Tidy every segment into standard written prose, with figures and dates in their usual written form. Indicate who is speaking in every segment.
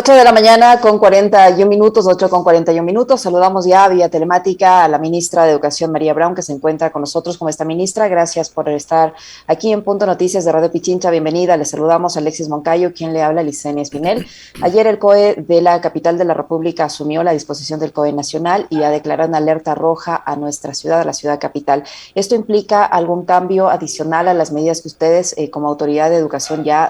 Speaker 1: 8 de la mañana con 41 minutos, 8 con 41 minutos. Saludamos ya vía telemática a la ministra de Educación, María Brown, que se encuentra con nosotros. ¿Cómo está, ministra? Gracias por estar aquí en Punto Noticias de Radio Pichincha. Bienvenida. Le saludamos a Alexis Moncayo, quien le habla, Licenia Espinel. Ayer el COE de la capital de la República asumió la disposición del COE nacional y ha declarado una alerta roja a nuestra ciudad, a la ciudad capital. ¿Esto implica algún cambio adicional a las medidas que ustedes, como autoridad de educación, ya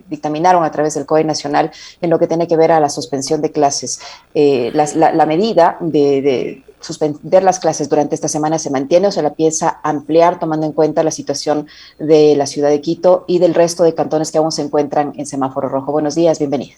Speaker 1: dictaminaron a través del COE nacional en lo que tiene que ver a la suspensión de clases? La medida de suspender las clases durante esta semana se mantiene o se la piensa ampliar tomando en cuenta la situación de la ciudad de Quito y del resto de cantones que aún se encuentran en semáforo rojo? Buenos días, bienvenida.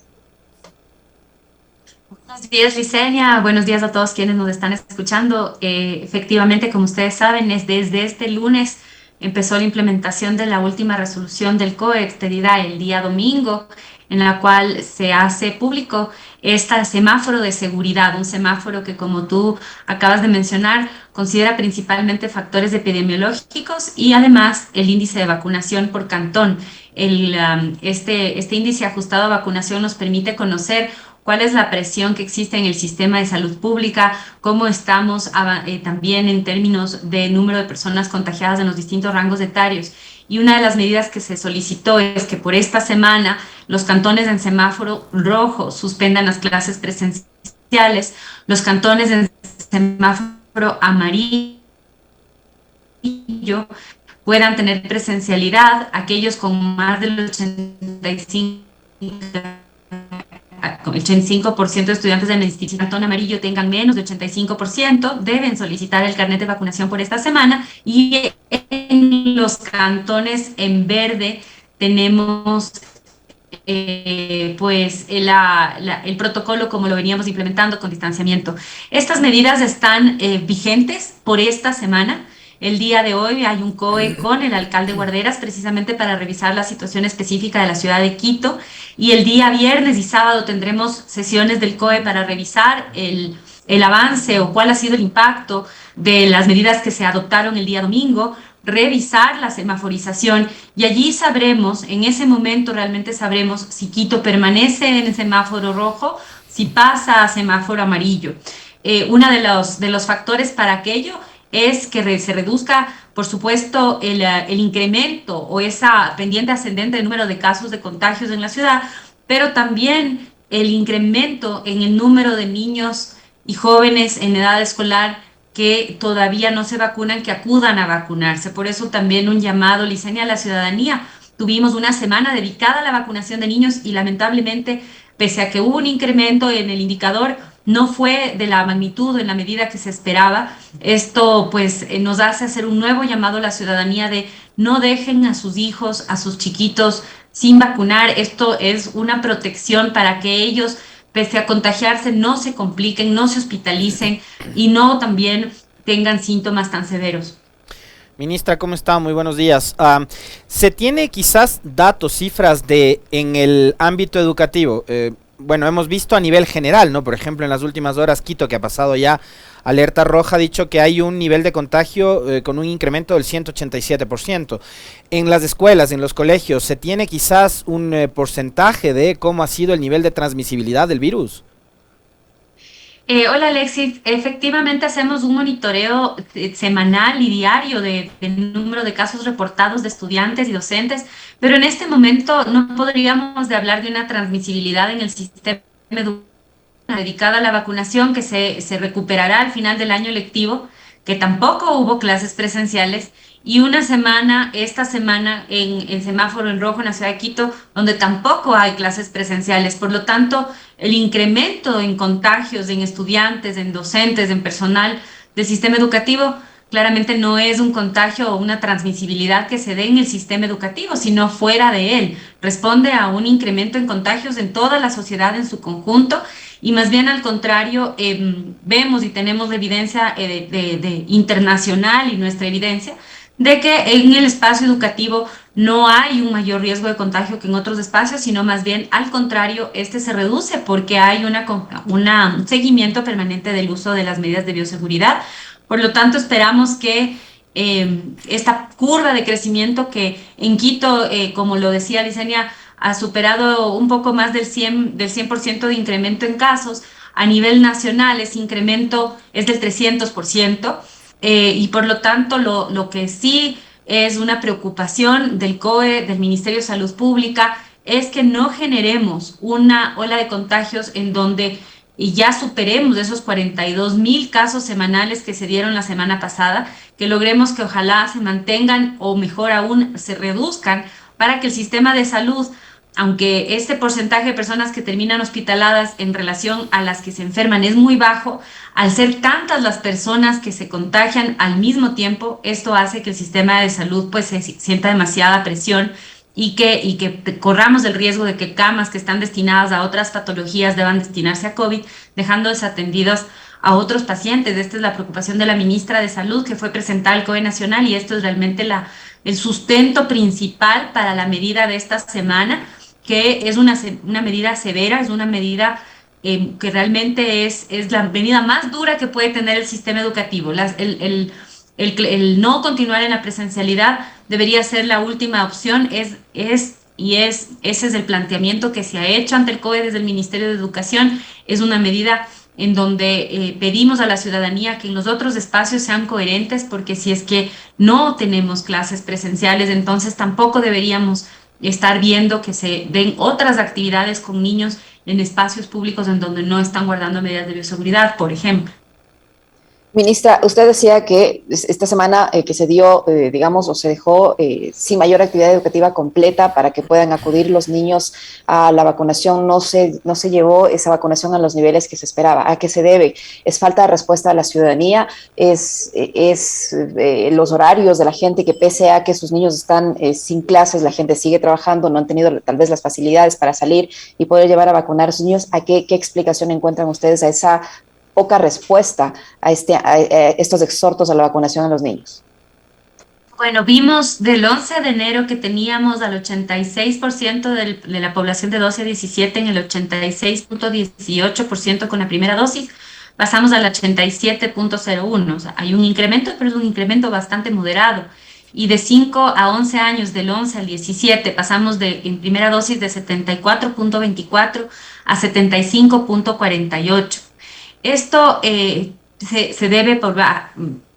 Speaker 2: Buenos días, Licenia. Buenos días a todos quienes nos están escuchando. Efectivamente, como ustedes saben, es desde este lunes empezó la implementación de la última resolución del COE expedida el día domingo, en la cual se hace público este semáforo de seguridad, un semáforo que, como tú acabas de mencionar, considera principalmente factores epidemiológicos y además el índice de vacunación por cantón. Este índice ajustado a vacunación nos permite conocer cuál es la presión que existe en el sistema de salud pública, cómo estamos también en términos de número de personas contagiadas en los distintos rangos etarios. Y una de las medidas que se solicitó es que por esta semana los cantones en semáforo rojo suspendan las clases presenciales, los cantones en semáforo amarillo puedan tener presencialidad, aquellos con más del 85%, el 85% de estudiantes del Cantón Amarillo tengan menos de 85%, deben solicitar el carnet de vacunación por esta semana. Y en los cantones en verde tenemos el protocolo como lo veníamos implementando con distanciamiento. Estas medidas están vigentes por esta semana. El día de hoy hay un COE con el alcalde Guarderas precisamente para revisar la situación específica de la ciudad de Quito, y el día viernes y sábado tendremos sesiones del COE para revisar el avance o cuál ha sido el impacto de las medidas que se adoptaron el día domingo, revisar la semaforización, y allí sabremos, en ese momento realmente sabremos si Quito permanece en el semáforo rojo, si pasa a semáforo amarillo. Uno de los factores para aquello es que se reduzca, por supuesto, el incremento o esa pendiente ascendente del número de casos de contagios en la ciudad, pero también el incremento en el número de niños y jóvenes en edad escolar que todavía no se vacunan, que acudan a vacunarse. Por eso también un llamado, Licenia, a la ciudadanía. Tuvimos una semana dedicada a la vacunación de niños y lamentablemente, pese a que hubo un incremento en el indicador, no fue de la magnitud en la medida que se esperaba. Esto pues nos hace hacer un nuevo llamado a la ciudadanía de no dejen a sus hijos, a sus chiquitos sin vacunar. Esto es una protección para que ellos, pese a contagiarse, no se compliquen, no se hospitalicen y no también tengan síntomas tan severos.
Speaker 3: Ministra, ¿cómo está? Muy buenos días. ¿Se tiene quizás datos, cifras en el ámbito educativo? Bueno, hemos visto a nivel general, ¿no? Por ejemplo, en las últimas horas, Quito, que ha pasado ya alerta roja, ha dicho que hay un nivel de contagio con un incremento del 187%. En las escuelas, en los colegios, ¿se tiene quizás un porcentaje de cómo ha sido el nivel de transmisibilidad del virus?
Speaker 2: Hola Alexis, efectivamente hacemos un monitoreo semanal y diario del número de casos reportados de estudiantes y docentes, pero en este momento no podríamos de hablar de una transmisibilidad en el sistema educativo dedicada a la vacunación que se recuperará al final del año lectivo, que tampoco hubo clases presenciales, y una semana, esta semana, en semáforo en rojo en la ciudad de Quito, donde tampoco hay clases presenciales. Por lo tanto, el incremento en contagios, en estudiantes, en docentes, en personal del sistema educativo, claramente no es un contagio o una transmisibilidad que se dé en el sistema educativo, sino fuera de él. Responde a un incremento en contagios en toda la sociedad en su conjunto, y más bien al contrario, vemos y tenemos la evidencia internacional y nuestra evidencia de que en el espacio educativo no hay un mayor riesgo de contagio que en otros espacios, sino más bien al contrario, este se reduce porque hay un seguimiento permanente del uso de las medidas de bioseguridad. Por lo tanto, esperamos que esta curva de crecimiento que en Quito, como lo decía Licenia, ha superado un poco más del 100% de incremento en casos. A nivel nacional ese incremento es del 300%, y por lo tanto lo que sí es una preocupación del COE, del Ministerio de Salud Pública, es que no generemos una ola de contagios en donde ya superemos esos 42,000 casos semanales que se dieron la semana pasada, que logremos que ojalá se mantengan o mejor aún se reduzcan para que el sistema de salud, aunque este porcentaje de personas que terminan hospitaladas en relación a las que se enferman es muy bajo, al ser tantas las personas que se contagian al mismo tiempo, esto hace que el sistema de salud pues se sienta demasiada presión y que corramos el riesgo de que camas que están destinadas a otras patologías deban destinarse a COVID, dejando desatendidas a otros pacientes. Esta es la preocupación de la ministra de Salud, que fue presentada al COE Nacional, y esto es realmente el sustento principal para la medida de esta semana, que es una medida severa, es una medida que realmente es la medida más dura que puede tener el sistema educativo. El no continuar en la presencialidad debería ser la última opción, ese es el planteamiento que se ha hecho ante el COE desde el Ministerio de Educación. Es una medida en donde pedimos a la ciudadanía que en los otros espacios sean coherentes, porque si es que no tenemos clases presenciales, entonces tampoco deberíamos estar viendo que se den otras actividades con niños en espacios públicos en donde no están guardando medidas de bioseguridad, por ejemplo.
Speaker 1: Ministra, usted decía que esta semana que se dio, digamos, o se dejó sin mayor actividad educativa completa para que puedan acudir los niños a la vacunación. No se llevó esa vacunación a los niveles que se esperaba. ¿A qué se debe? ¿Es falta de respuesta de la ciudadanía? ¿Es los horarios de la gente, que pese a que sus niños están sin clases, la gente sigue trabajando, no han tenido tal vez las facilidades para salir y poder llevar a vacunar a sus niños? ¿A qué explicación encuentran ustedes a esa poca respuesta a estos exhortos a la vacunación a los niños?
Speaker 2: Bueno, vimos del 11 de enero que teníamos al 86% de la población de 12 a 17 en el 86,18% con la primera dosis, pasamos al 87,01%. O sea, hay un incremento, pero es un incremento bastante moderado. Y de 5 a 11 años, del 11 al 17, pasamos en primera dosis de 74,24 a 75,48. Esto se debe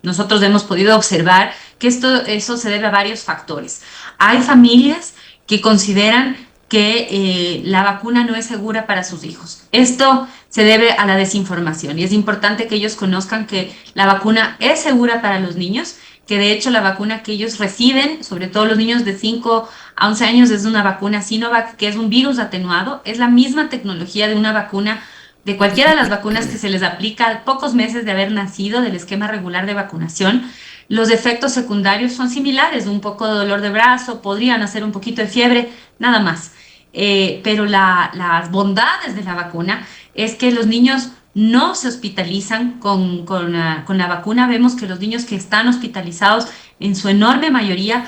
Speaker 2: nosotros hemos podido observar que eso se debe a varios factores. Hay familias que consideran que la vacuna no es segura para sus hijos. Esto se debe a la desinformación, y es importante que ellos conozcan que la vacuna es segura para los niños, que de hecho la vacuna que ellos reciben, sobre todo los niños de 5 a 11 años, es una vacuna Sinovac, que es un virus atenuado, es la misma tecnología de una vacuna, de cualquiera de las vacunas que se les aplica a pocos meses de haber nacido del esquema regular de vacunación. Los efectos secundarios son similares, un poco de dolor de brazo, podrían hacer un poquito de fiebre, nada más. Pero las bondades de la vacuna es que los niños no se hospitalizan con la vacuna. Vemos que los niños que están hospitalizados, en su enorme mayoría,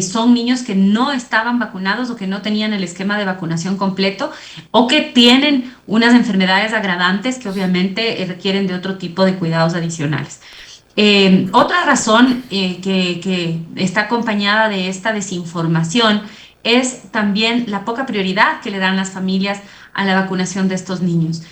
Speaker 2: son niños que no estaban vacunados o que no tenían el esquema de vacunación completo, o que tienen unas enfermedades agravantes que obviamente requieren de otro tipo de cuidados adicionales. Otra razón que está acompañada de esta desinformación es también la poca prioridad que le dan las familias a la vacunación de estos niños.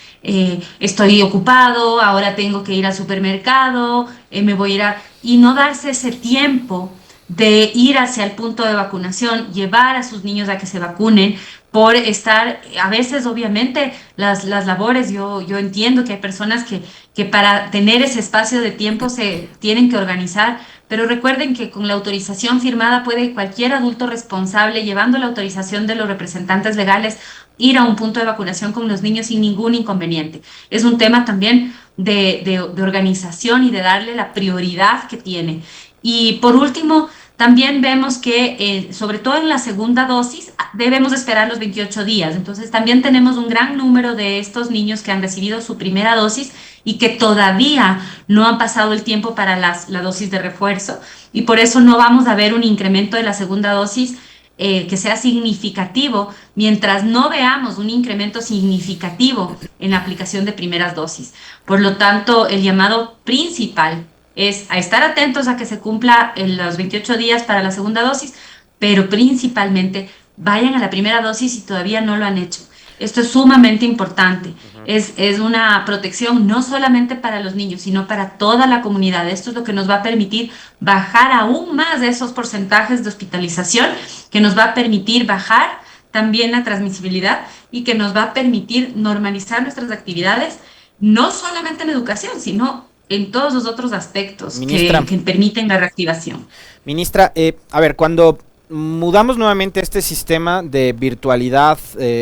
Speaker 2: Estoy ocupado, ahora tengo que ir al supermercado, me voy a ir y no darse ese tiempo de ir hacia el punto de vacunación, llevar a sus niños a que se vacunen, por estar, a veces obviamente las labores, yo entiendo que hay personas que para tener ese espacio de tiempo se tienen que organizar, pero recuerden que con la autorización firmada puede cualquier adulto responsable, llevando la autorización de los representantes legales, ir a un punto de vacunación con los niños sin ningún inconveniente. Es un tema también de organización y de darle la prioridad que tiene. Y por último, también vemos que, sobre todo en la segunda dosis, debemos esperar los 28 días. Entonces, también tenemos un gran número de estos niños que han recibido su primera dosis y que todavía no han pasado el tiempo para la dosis de refuerzo. Y por eso no vamos a ver un incremento de la segunda dosis que sea significativo, mientras no veamos un incremento significativo en la aplicación de primeras dosis. Por lo tanto, el llamado principal es a estar atentos a que se cumpla en los 28 días para la segunda dosis, pero principalmente vayan a la primera dosis si todavía no lo han hecho. Esto es sumamente importante. Es una protección no solamente para los niños, sino para toda la comunidad. Esto es lo que nos va a permitir bajar aún más de esos porcentajes de hospitalización, que nos va a permitir bajar también la transmisibilidad y que nos va a permitir normalizar nuestras actividades, no solamente en educación, sino en todos los otros aspectos que permiten la reactivación.
Speaker 3: Ministra, a ver, cuando mudamos nuevamente este sistema de virtualidad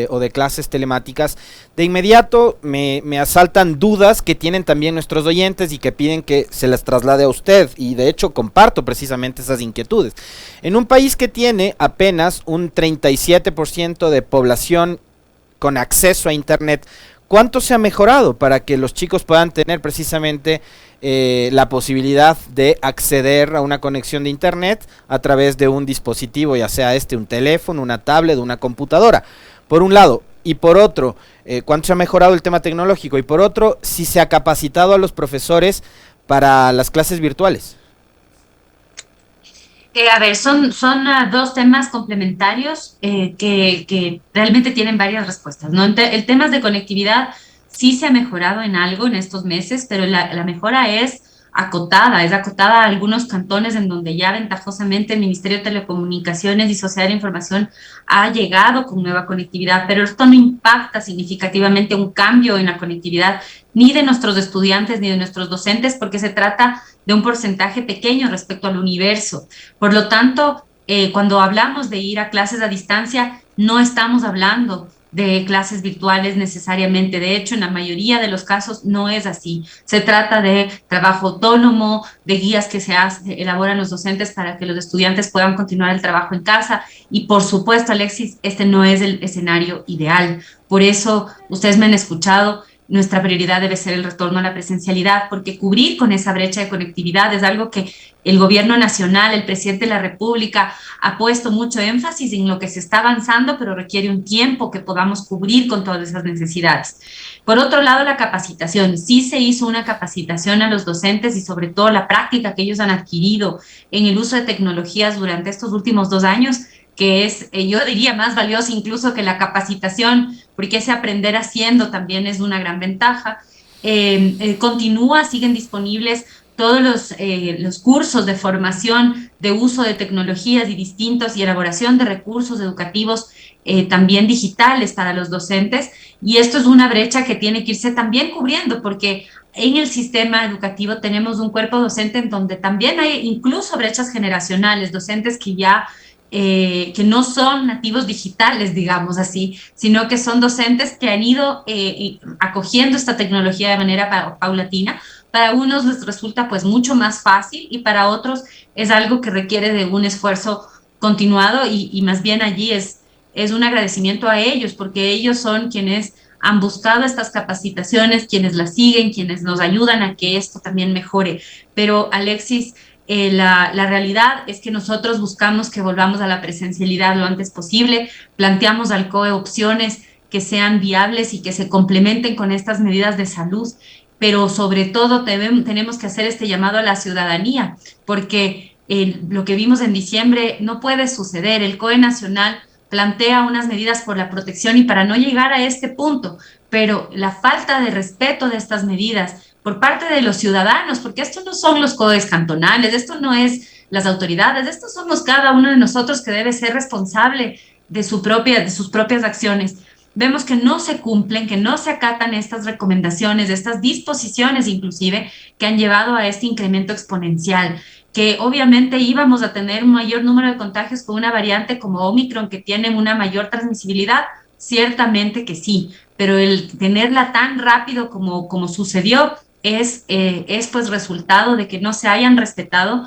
Speaker 3: o de clases telemáticas, de inmediato me asaltan dudas que tienen también nuestros oyentes y que piden que se las traslade a usted, y de hecho comparto precisamente esas inquietudes. En un país que tiene apenas un 37% de población con acceso a internet, ¿cuánto se ha mejorado para que los chicos puedan tener precisamente la posibilidad de acceder a una conexión de internet a través de un dispositivo, ya sea un teléfono, una tablet, una computadora? Por un lado. Y por otro, ¿cuánto se ha mejorado el tema tecnológico? Y por otro, si se ha capacitado a los profesores para las clases virtuales.
Speaker 2: A ver, son dos temas complementarios que realmente tienen varias respuestas, ¿no? El tema de conectividad sí se ha mejorado en algo en estos meses, pero la mejora es acotada a algunos cantones en donde ya ventajosamente el Ministerio de Telecomunicaciones y Sociedad de Información ha llegado con nueva conectividad, pero esto no impacta significativamente un cambio en la conectividad ni de nuestros estudiantes ni de nuestros docentes, porque se trata de un porcentaje pequeño respecto al universo. Por lo tanto, cuando hablamos de ir a clases a distancia, no estamos hablando de clases virtuales necesariamente. De hecho, en la mayoría de los casos no es así. Se trata de trabajo autónomo, de guías que elaboran los docentes para que los estudiantes puedan continuar el trabajo en casa. Y por supuesto, Alexis, este no es el escenario ideal. Por eso, ustedes me han escuchado, nuestra prioridad debe ser el retorno a la presencialidad, porque cubrir con esa brecha de conectividad es algo que el gobierno nacional, el presidente de la República, ha puesto mucho énfasis en lo que se está avanzando, pero requiere un tiempo que podamos cubrir con todas esas necesidades. Por otro lado, la capacitación. Sí se hizo una capacitación a los docentes y sobre todo la práctica que ellos han adquirido en el uso de tecnologías durante estos últimos 2 años, que es, yo diría, más valioso incluso que la capacitación, porque ese aprender haciendo también es una gran ventaja. Siguen disponibles todos los cursos de formación de uso de tecnologías y distintos y elaboración de recursos educativos también digitales para los docentes, y esto es una brecha que tiene que irse también cubriendo, porque en el sistema educativo tenemos un cuerpo docente en donde también hay incluso brechas generacionales, docentes que no son nativos digitales, digamos así, sino que son docentes que han ido acogiendo esta tecnología de manera paulatina. Para unos les resulta pues mucho más fácil y para otros es algo que requiere de un esfuerzo continuado y más bien allí es un agradecimiento a ellos, porque ellos son quienes han buscado estas capacitaciones, quienes las siguen, quienes nos ayudan a que esto también mejore. Pero Alexis, la realidad es que nosotros buscamos que volvamos a la presencialidad lo antes posible, planteamos al COE opciones que sean viables y que se complementen con estas medidas de salud, pero sobre todo tenemos que hacer este llamado a la ciudadanía, porque lo que vimos en diciembre no puede suceder. El COE nacional plantea unas medidas por la protección y para no llegar a este punto, pero la falta de respeto de estas medidas por parte de los ciudadanos, porque estos no son los COEs cantonales, esto no es las autoridades, estos somos cada uno de nosotros que debe ser responsable de sus propias acciones. Vemos que no se cumplen, que no se acatan estas recomendaciones, estas disposiciones inclusive, que han llevado a este incremento exponencial, que obviamente íbamos a tener un mayor número de contagios con una variante como Omicron que tiene una mayor transmisibilidad, ciertamente que sí, pero el tenerla tan rápido como sucedió es pues resultado de que no se hayan respetado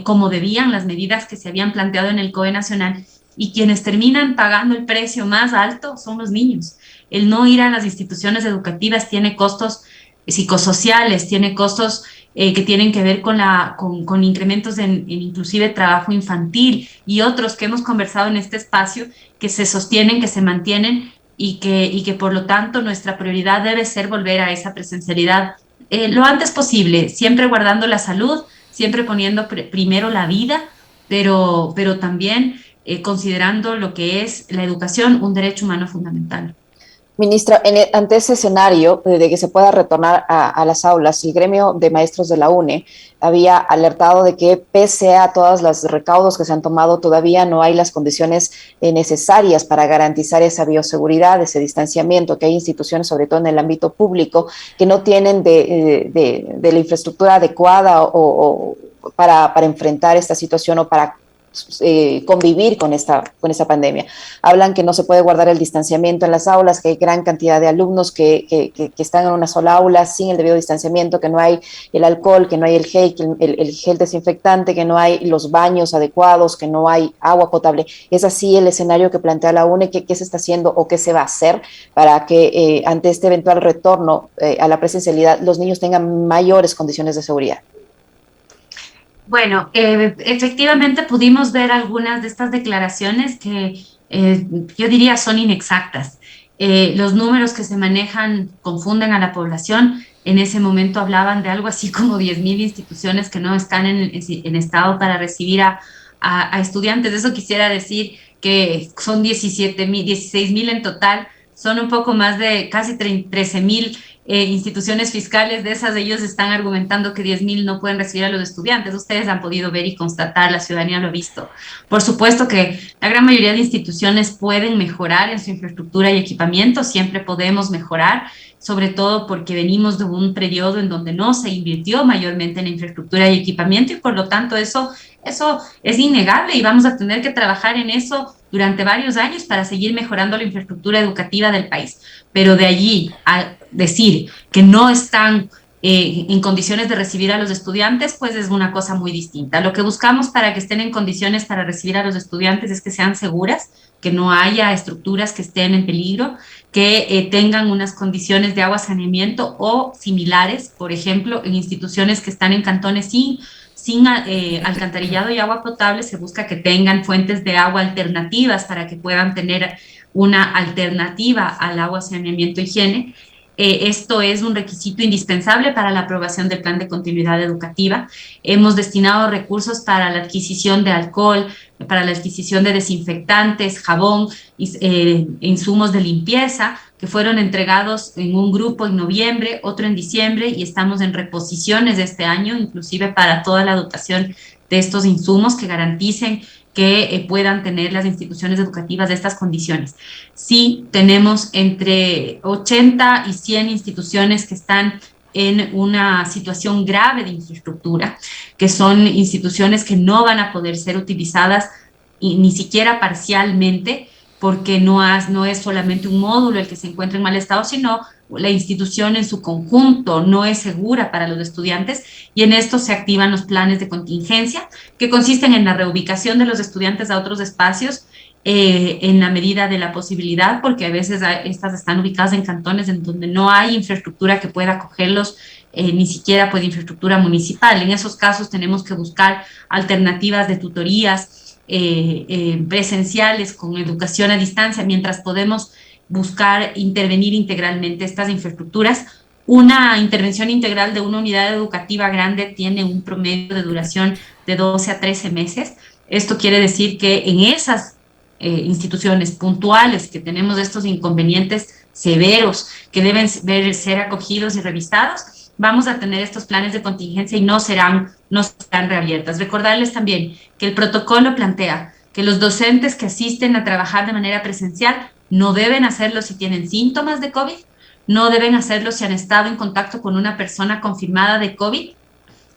Speaker 2: como debían las medidas que se habían planteado en el COE nacional, y quienes terminan pagando el precio más alto son los niños. El no ir a las instituciones educativas tiene costos psicosociales, tiene costos que tienen que ver con incrementos en inclusive trabajo infantil y otros que hemos conversado en este espacio, que se sostienen, que se mantienen y que por lo tanto nuestra prioridad debe ser volver a esa presencialidad lo antes posible, siempre guardando la salud, siempre poniendo primero la vida, pero también considerando lo que es la educación un derecho humano fundamental.
Speaker 1: Ministra, ante ese escenario de que se pueda retornar a las aulas, el gremio de maestros de la UNE había alertado de que pese a todos los recaudos que se han tomado, todavía no hay las condiciones necesarias para garantizar esa bioseguridad, ese distanciamiento, que hay instituciones, sobre todo en el ámbito público, que no tienen de la infraestructura adecuada o para enfrentar esta situación o para convivir con esta pandemia. Hablan que no se puede guardar el distanciamiento en las aulas, que hay gran cantidad de alumnos que están en una sola aula sin el debido distanciamiento, que no hay el alcohol, que no hay el gel desinfectante, que no hay los baños adecuados, que no hay agua potable. ¿Es así el escenario que plantea la UNE? ¿Qué se está haciendo o qué se va a hacer para que ante este eventual retorno a la presencialidad los niños tengan mayores condiciones de seguridad?
Speaker 2: Bueno, efectivamente pudimos ver algunas de estas declaraciones que yo diría son inexactas. Los números que se manejan confunden a la población. En ese momento hablaban de algo así como 10.000 instituciones que no están en estado para recibir a estudiantes. Eso quisiera decir que son 17.000, 16.000 en total. Son un poco más de casi 13.000 instituciones fiscales. De esas ellos están argumentando que 10.000 no pueden recibir a los estudiantes. Ustedes han podido ver y constatar, la ciudadanía lo ha visto. Por supuesto que la gran mayoría de instituciones pueden mejorar en su infraestructura y equipamiento, siempre podemos mejorar, sobre todo porque venimos de un periodo en donde no se invirtió mayormente en infraestructura y equipamiento y por lo tanto eso es innegable y vamos a tener que trabajar en eso durante varios años para seguir mejorando la infraestructura educativa del país. Pero de allí a decir que no están en condiciones de recibir a los estudiantes, pues es una cosa muy distinta. Lo que buscamos para que estén en condiciones para recibir a los estudiantes es que sean seguras, que no haya estructuras que estén en peligro, que tengan unas condiciones de agua, saneamiento o similares, por ejemplo, en instituciones que están en cantones sin alcantarillado y agua potable, se busca que tengan fuentes de agua alternativas para que puedan tener una alternativa al agua, saneamiento, higiene. Esto es un requisito indispensable para la aprobación del plan de continuidad educativa. Hemos destinado recursos para la adquisición de alcohol, para la adquisición de desinfectantes, jabón, insumos de limpieza, que fueron entregados en un grupo en noviembre, otro en diciembre, y estamos en reposiciones de este año, inclusive para toda la dotación de estos insumos que garanticen que puedan tener las instituciones educativas de estas condiciones. Sí, tenemos entre 80 y 100 instituciones que están en una situación grave de infraestructura, que son instituciones que no van a poder ser utilizadas ni siquiera parcialmente, porque no es solamente un módulo el que se encuentra en mal estado, sino la institución en su conjunto no es segura para los estudiantes y en esto se activan los planes de contingencia que consisten en la reubicación de los estudiantes a otros espacios en la medida de la posibilidad, porque a veces estas están ubicadas en cantones en donde no hay infraestructura que pueda acogerlos, ni siquiera pues infraestructura municipal. En esos casos tenemos que buscar alternativas de tutorías presenciales con educación a distancia, mientras podemos buscar intervenir integralmente estas infraestructuras. Una intervención integral de una unidad educativa grande tiene un promedio de duración de 12 a 13 meses. Esto quiere decir que en esas instituciones puntuales que tenemos estos inconvenientes severos que deben ser acogidos y revisados, vamos a tener estos planes de contingencia y no serán reabiertas. Recordarles también que el protocolo plantea que los docentes que asisten a trabajar de manera presencial no deben hacerlo si tienen síntomas de COVID, no deben hacerlo si han estado en contacto con una persona confirmada de COVID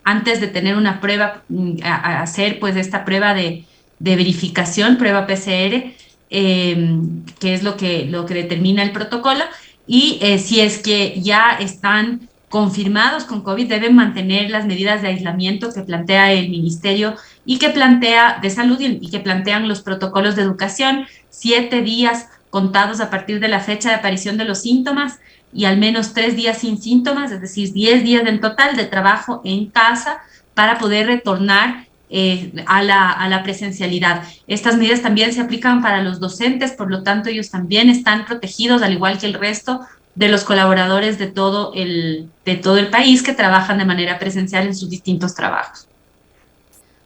Speaker 2: antes de tener una prueba, a hacer pues esta prueba de verificación, prueba PCR, que es lo que determina el protocolo, y si es que ya están confirmados con COVID, deben mantener las medidas de aislamiento que plantea el Ministerio y que plantea de Salud y que plantean los protocolos de educación, 7 días contados a partir de la fecha de aparición de los síntomas y al menos 3 días sin síntomas, es decir, 10 días en total de trabajo en casa para poder retornar a la presencialidad. Estas medidas también se aplican para los docentes, por lo tanto ellos también están protegidos, al igual que el resto de los colaboradores de todo el país que trabajan de manera presencial en sus distintos trabajos.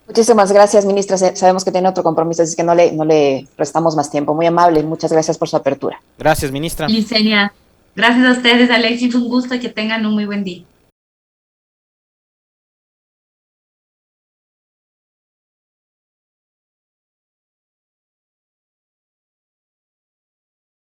Speaker 1: Muchísimas gracias, ministra. Sabemos que tiene otro compromiso, así que no le restamos más tiempo. Muy amable. Muchas gracias por su apertura.
Speaker 3: Gracias, ministra.
Speaker 2: Licenia, gracias a ustedes, Alexis, un gusto y que tengan un muy buen día.